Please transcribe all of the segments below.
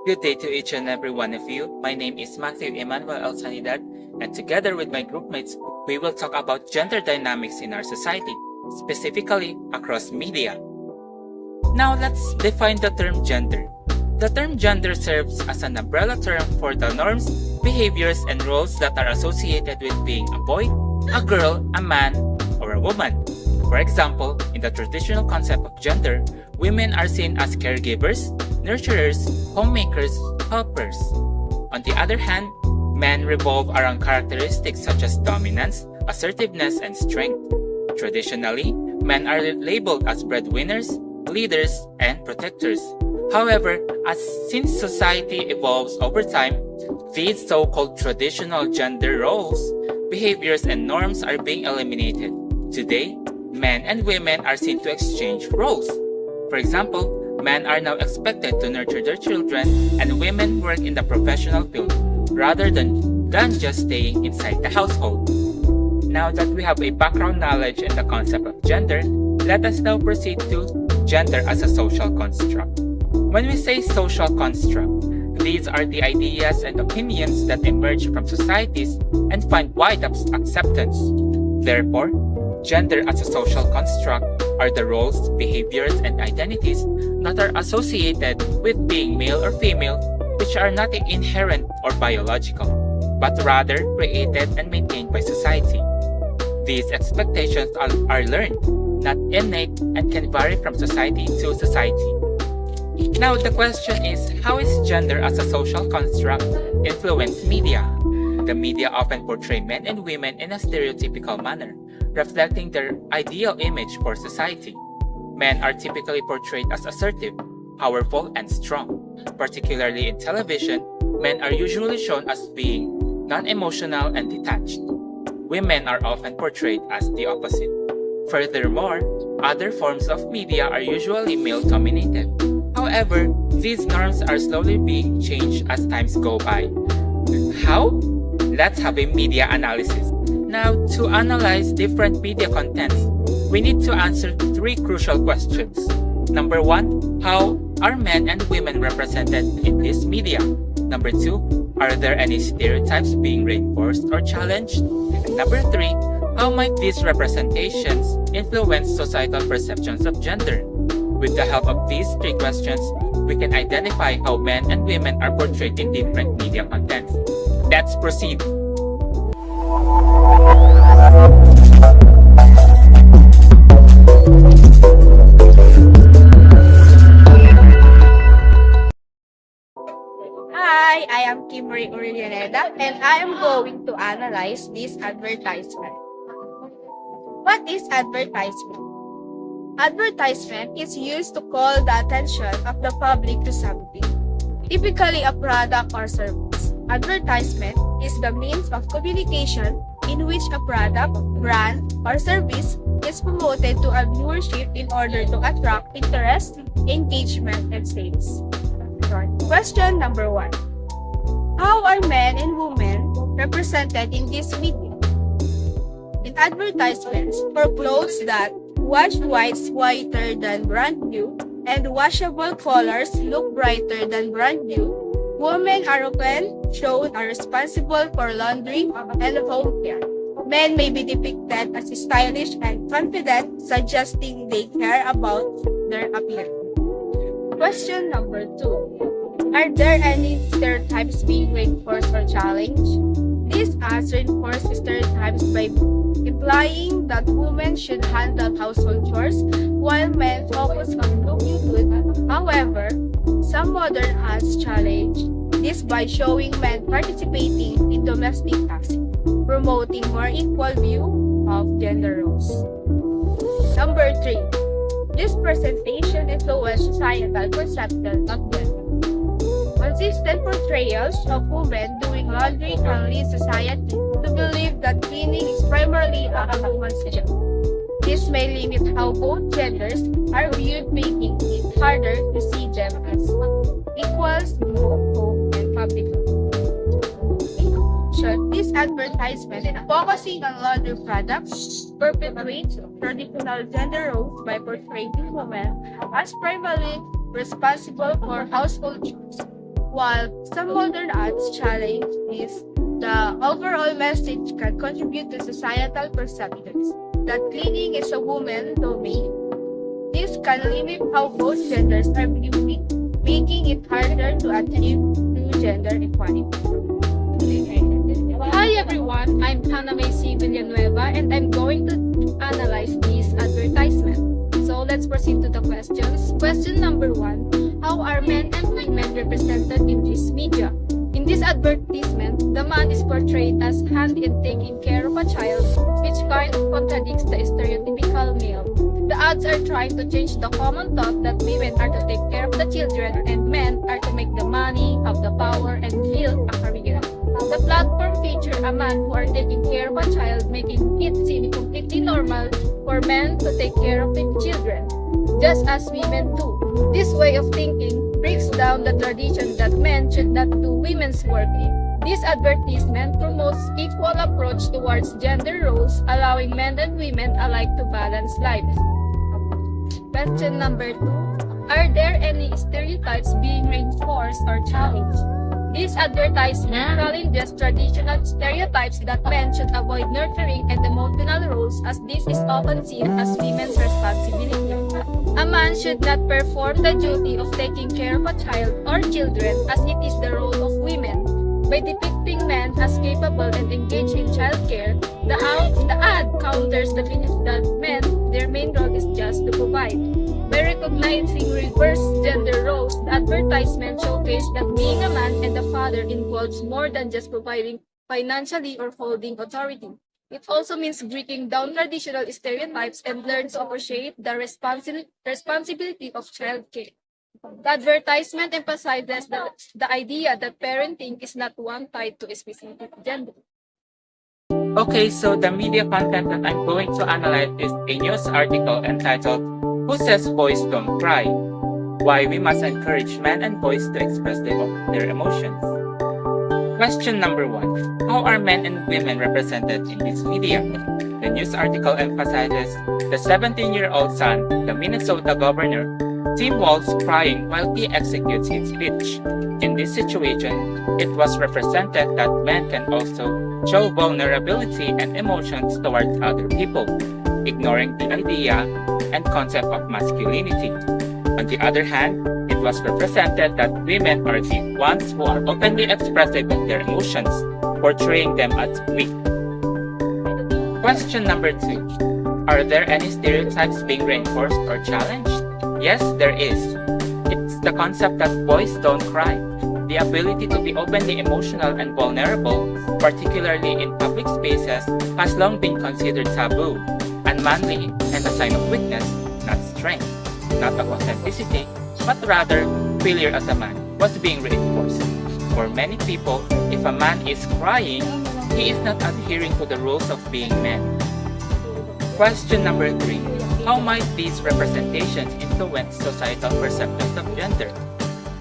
Good day to each and every one of you. My name is Matthew Emmanuel El Sanidad, and together with my groupmates, we will talk about gender dynamics in our society, specifically across media. Now let's define the term gender. The term gender serves as an umbrella term for the norms, behaviors, and roles that are associated with being a boy, a girl, a man, or a woman. For example, in the traditional concept of gender, women are seen as caregivers, nurturers, homemakers, helpers. On the other hand, men revolve around characteristics such as dominance, assertiveness, and strength. Traditionally, men are labeled as breadwinners, leaders, and protectors. However, since society evolves over time, these so-called traditional gender roles, behaviors, and norms are being eliminated. Today, men and women are seen to exchange roles. For example, men are now expected to nurture their children and women work in the professional field rather than just staying inside the household. Now that we have a background knowledge in the concept of gender, let us now proceed to gender as a social construct. When we say social construct, these are the ideas and opinions that emerge from societies and find wide acceptance. Therefore, gender as a social construct are the roles, behaviors, and identities that are associated with being male or female, which are not inherent or biological, but rather created and maintained by society. These expectations are learned, not innate, and can vary from society to society. Now the question is, how is gender as a social construct influence media? The media often portray men and women in a stereotypical manner, reflecting their ideal image for society. Men are typically portrayed as assertive, powerful, and strong. Particularly in television, men are usually shown as being non-emotional and detached. Women are often portrayed as the opposite. Furthermore, other forms of media are usually male-dominated. However, these norms are slowly being changed as times go by. How? Let's have a media analysis. Now, to analyze different media contents, we need to answer three crucial questions. Number one, how are men and women represented in this media? Number two, are there any stereotypes being reinforced or challenged? And number three, how might these representations influence societal perceptions of gender? With the help of these three questions, we can identify how men and women are portrayed in different media contents. Let's proceed. Hi, I am Kimberly Urianeda and I am going to analyze this advertisement. What is advertisement? Advertisement is used to call the attention of the public to something, typically a product or service. Advertisement is the means of communication in which a product, brand, or service is promoted to a viewership in order to attract interest, engagement, and sales. Question number 1. How are men and women represented in this media? In advertisements for clothes that wash whiter than brand new and washable colors look brighter than brand new, women are often shown are responsible for laundry and home care. Men may be depicted as stylish and confident, suggesting they care about their appearance. Question number 2. Are there any stereotypes being reinforced or challenged? This has reinforced stereotypes by implying that women should handle household chores while men focus on looking good. However, some modern ads challenge this by showing men participating in domestic tasks, promoting more equal view of gender roles. Number 3. This presentation influences societal perception of gender. Consistent portrayals of women doing laundry can lead society to believe that cleaning is primarily a woman's job. This may limit how both genders are viewed, making it harder to see them as equals in both home and public life. In conclusion, this advertisement focusing on laundry products perpetuates traditional gender roles by portraying women as primarily responsible for household chores, While some modern ads challenge this, the overall message can contribute to societal perceptions that cleaning is a woman's domain. This can limit how both genders are viewed, making it harder to achieve true gender equality. Hi everyone, I'm Hannah Macy Villanueva and I'm going to analyze this advertisement. So let's proceed to the questions. Question number 1. How are men and women represented in this media? In this advertisement, the man is portrayed as handy in taking care of a child, which kind of contradicts the stereotypical male. The ads are trying to change the common thought that women are to take care of the children and men are to make the money, have the power, and build a career. The platform features a man who are taking care of a child, making it seem completely normal for men to take care of their children, just as women do. This way of thinking breaks down the tradition that men should not do women's work. This advertisement promotes equal approach towards gender roles, allowing men and women alike to balance lives. Question number 2. Are there any stereotypes being reinforced or challenged? This advertisement challenges traditional stereotypes that men should avoid nurturing and emotional roles, as this is often seen as women's responsibility. A man should not perform the duty of taking care of a child or children, as it is the role of women. By depicting men as capable and engaged in childcare, the ad counters the belief that men, their main role is just to provide. By recognizing reverse gender roles, the advertisement showcased that being a man and a father involves more than just providing financially or holding authority. It also means breaking down traditional stereotypes and learn to appreciate the responsibility of childcare. The advertisement emphasizes the idea that parenting is not one tied to a specific gender. Okay, so the media content that I'm going to analyze is a news article entitled "Who Says Boys Don't Cry? Why We Must Encourage Men and Boys to Express their Emotions." Question number 1. How are men and women represented in this media? The news article emphasizes the 17-year-old son, the Minnesota governor, Tim Walz, crying while he executes his speech. In this situation, it was represented that men can also show vulnerability and emotions towards other people, ignoring the idea and concept of masculinity. On the other hand, it was represented that women are the ones who are openly expressive of their emotions, portraying them as weak. Question number 2. Are there any stereotypes being reinforced or challenged? Yes, there is. It's the concept that boys don't cry. The ability to be openly emotional and vulnerable, particularly in public spaces, has long been considered taboo, unmanly, and a sign of weakness, not strength, not of authenticity, but rather failure as a man was being reinforced. For many people, if a man is crying, he is not adhering to the rules of being man. Question number 3. How might these representations influence societal perceptions of gender?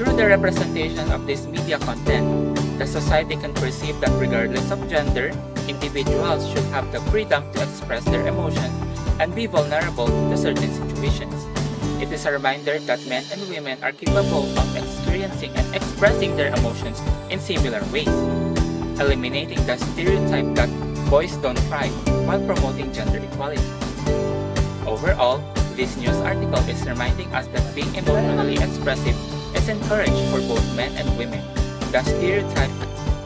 Through the representation of this media content, the society can perceive that regardless of gender, individuals should have the freedom to express their emotions and be vulnerable to certain situations. It is a reminder that men and women are capable of experiencing and expressing their emotions in similar ways, eliminating the stereotype that boys don't cry while promoting gender equality. Overall, this news article is reminding us that being emotionally expressive is encouraged for both men and women. The stereotype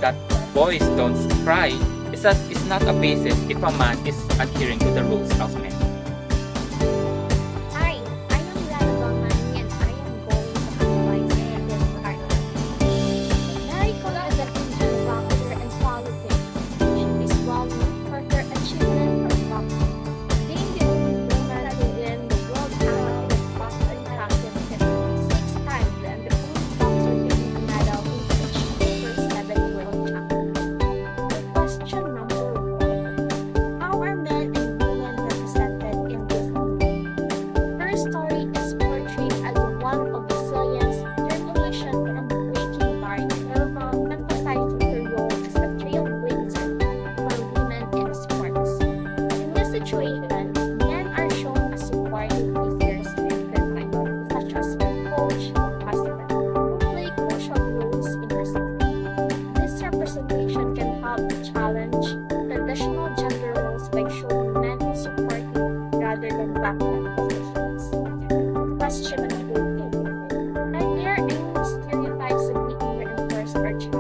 that boys don't cry is not a basis if a man is adhering to the rules of men. Hi, I am Lana Bangmani and I am going to analyze this article. Mary Colette is an Indian doctor and politician. She is well known for her achievement as boxing, being the only woman to win the World Amateur Boxing Championship 6 times and the only boxer to win a medal in each of the first 7 World Championships. Question number 1. How are men and women represented in this movie? Her story is portrayed as one of resilience, determination, and breaking barriers, emphasizing her role as a trailblazer for women in sports. In this situation, men are shown as supportive figures in her life, such as her coach and husband, who play crucial roles traditional gender roles by showing men in supporting rather than backward positions. Question number 2. Are there any stereotypes of being reinforced or challenged?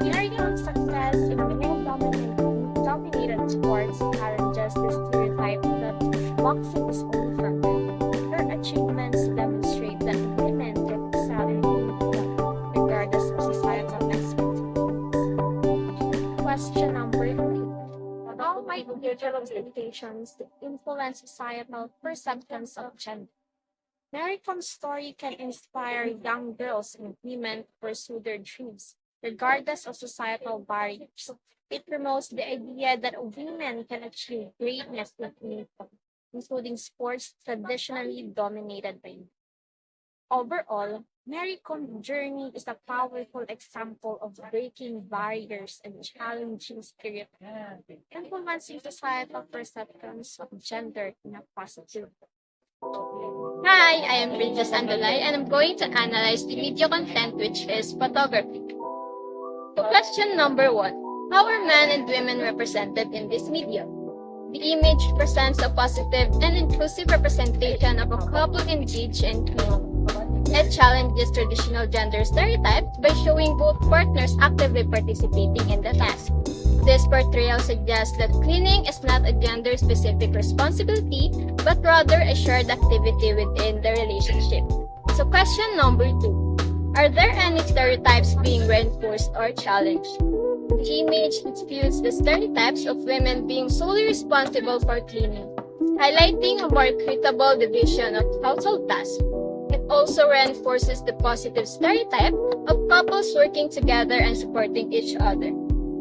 Varying success in male-dominated sports challenges the stereotype that boxing is only for men. Her achievements demonstrate that women can excel in any field, regardless of societal expectations. Question number 3. How might cultural expectations influence societal perceptions of gender? Mary Com's story can inspire young girls and women to pursue their dreams, regardless of societal barriers. It promotes the idea that women can achieve greatness in anything, including sports traditionally dominated by men. Overall, Mary Com's journey is a powerful example of breaking barriers and challenging stereotypes, influencing societal perceptions of gender in a positive way. Hi, I am Princess Andalay and I'm going to analyze the media content which is photography. So question number 1. How are men and women represented in this media? The image presents a positive and inclusive representation of a couple engaged in cleaning. It challenges traditional gender stereotypes by showing both partners actively participating in the task. This portrayal suggests that cleaning is not a gender-specific responsibility, but rather a shared activity within the relationship. So question number 2. Are there any stereotypes being reinforced or challenged? The image disputes the stereotypes of women being solely responsible for cleaning, highlighting a more equitable division of household tasks. It also reinforces the positive stereotype of couples working together and supporting each other,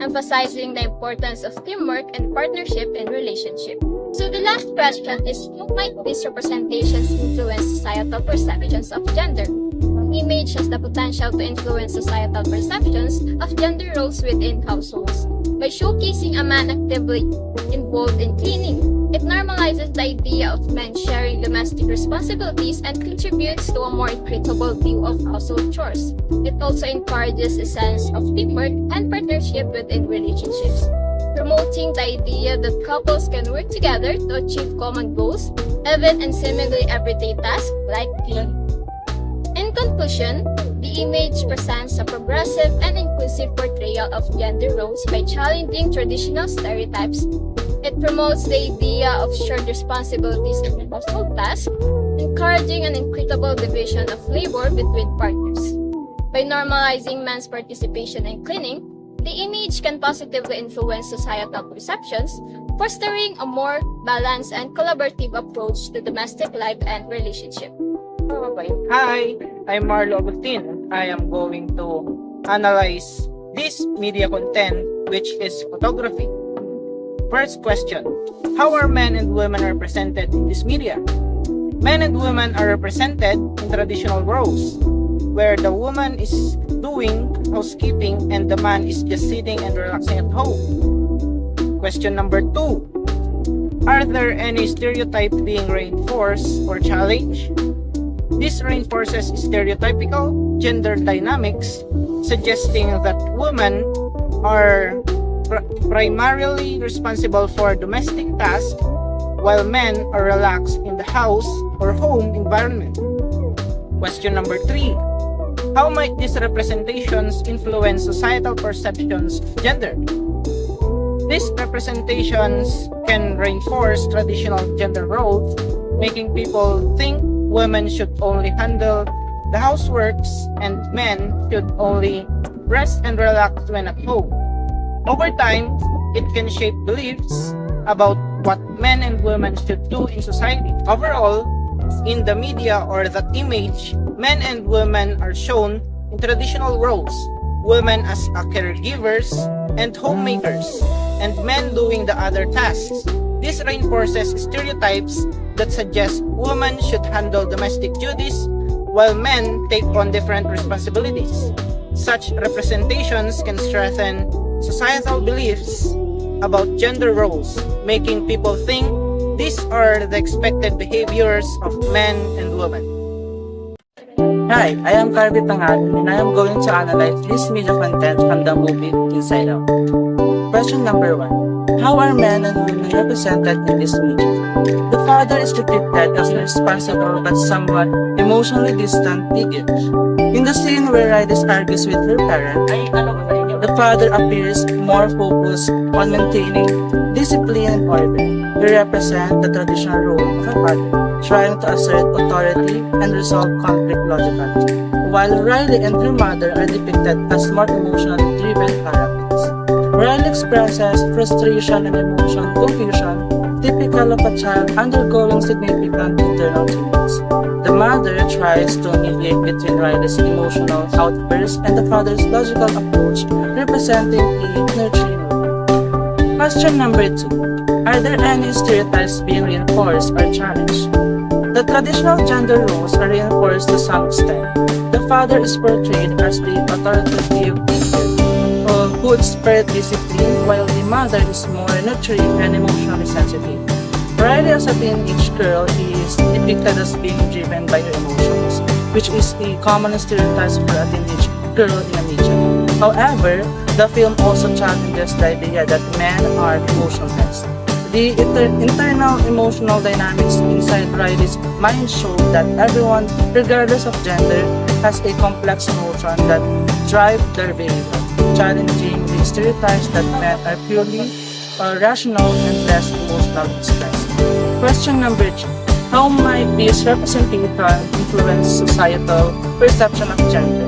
emphasizing the importance of teamwork and partnership in relationship. So the last question is, how might these representations influence societal perceptions of gender? The image has the potential to influence societal perceptions of gender roles within households by showcasing a man actively involved in cleaning. It normalizes the idea of men sharing domestic responsibilities and contributes to a more equitable view of household chores. It also encourages a sense of teamwork and partnership within relationships, promoting the idea that couples can work together to achieve common goals, even in seemingly everyday tasks like cleaning. In conclusion, the image presents a progressive and inclusive portrayal of gender roles by challenging traditional stereotypes. It promotes the idea of shared responsibilities in household tasks, encouraging an equitable division of labor between partners. By normalizing men's participation in cleaning, the image can positively influence societal perceptions, fostering a more balanced and collaborative approach to domestic life and relationship. Hi, I'm Marlo Agustin and I am going to analyze this media content, which is photography. First question, how are men and women represented in this media? Men and women are represented in traditional roles, where the woman is doing housekeeping and the man is just sitting and relaxing at home. Question number 2, are there any stereotypes being reinforced or challenged? This reinforces stereotypical gender dynamics, suggesting that women are primarily responsible for domestic tasks, while men are relaxed in the house or home environment. Question number 3. How might these representations influence societal perceptions of gender? These representations can reinforce traditional gender roles, making people think women should only handle the houseworks and men should only rest and relax when at home. Over time, it can shape beliefs about what men and women should do in society. Overall, in the media or that image, men and women are shown in traditional roles, women as caregivers and homemakers, and men doing the other tasks. This reinforces stereotypes that suggest women should handle domestic duties while men take on different responsibilities. Such representations can strengthen societal beliefs about gender roles, making people think these are the expected behaviors of men and women. Hi, I am Carby Pangalan and I am going to analyze this media content from the movie Inside Out. Question number 1. How are men and women represented in this media? The father is depicted as a responsible but somewhat emotionally distant figure. In the scene where Riders argues with her parent, the father appears more focused on maintaining discipline and order. He represents the traditional role of a father, trying to assert authority and resolve conflict logically, while Riley and her mother are depicted as more emotionally driven characters. Riley expresses frustration and emotional confusion, typical of a child undergoing significant internal changes. The mother tries to mediate between Riley's emotional outbursts and the father's logical approach, representing a nurturing role. Question number 2. Are there any stereotypes being reinforced or challenged? The traditional gender roles are reinforced to some extent. The father is portrayed as the authoritative figure who would spread discipline, while the mother is more nurturing and emotionally sensitive. Riley as a teenage girl is depicted as being driven by her emotions, which is a common stereotype for a teenage girl in a media. However, the film also challenges the idea that men are emotionless. The internal emotional dynamics inside Riley's mind show that everyone, regardless of gender, has a complex emotion that drive their behavior, challenging the stereotypes that men are purely rational and less emotionally expressed. Question number 3. How might this representation influence societal perception of gender?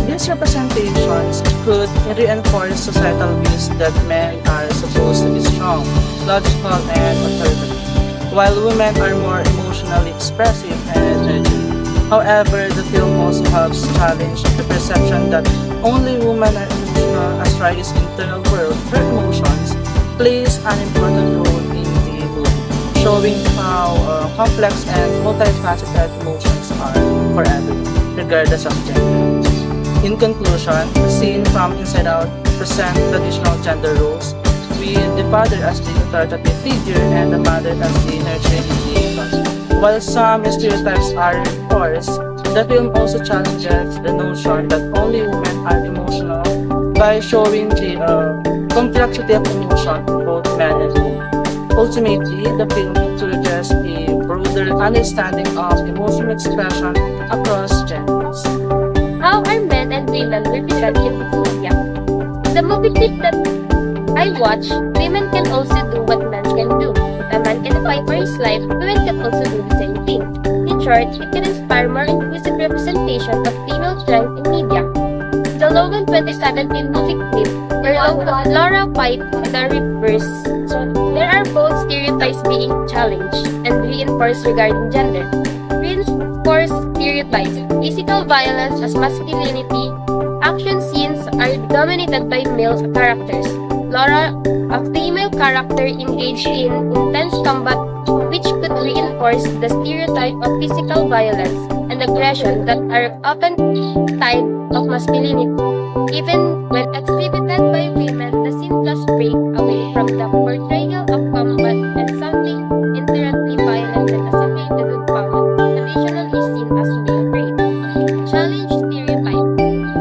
These representations could reinforce societal views that men are supposed to be strong, logical, and authoritative, while women are more emotionally expressive and energetic. However, the film also helps challenge the perception that only women are emotional, as Riley's internal world, her emotions, plays an important role in the movie, showing how complex and multifaceted emotions are for everyone, regardless of gender. In conclusion, the scene from Inside Out presents traditional gender roles, with the father as the authoritative figure and the mother as the nurturing figure. While some stereotypes are reinforced, the film also challenges the notion that only women are emotional by showing the complexity of emotion in both men and women. Ultimately, the film encourages a broader understanding of emotional expression across genders. How are men and women represented in media? The movie clip that I watched, women can also do what men can do. If a man can fight for his life, women can also do the same thing. In short, it can inspire more inclusive representation of female strength in media. The Logan 2017 movie clip, where Laura fights the reverse. There are both stereotypes being challenged and reinforced regarding gender. Reinforced stereotypes, physical violence as masculinity, action scenes are dominated by male characters. Laura, a female character, engaged in intense combat, which could reinforce the stereotype of physical violence and aggression that are often tied of masculinity. Even when exhibited by women, the scene just break away from the portrayal of combat and something inherently violent and associated with power, traditionally seen as male rape. Challenge stereotype.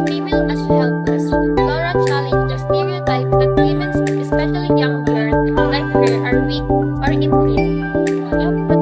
Female as helpless. Laura challenged the stereotype that women, especially young girls like her, are weak or in need of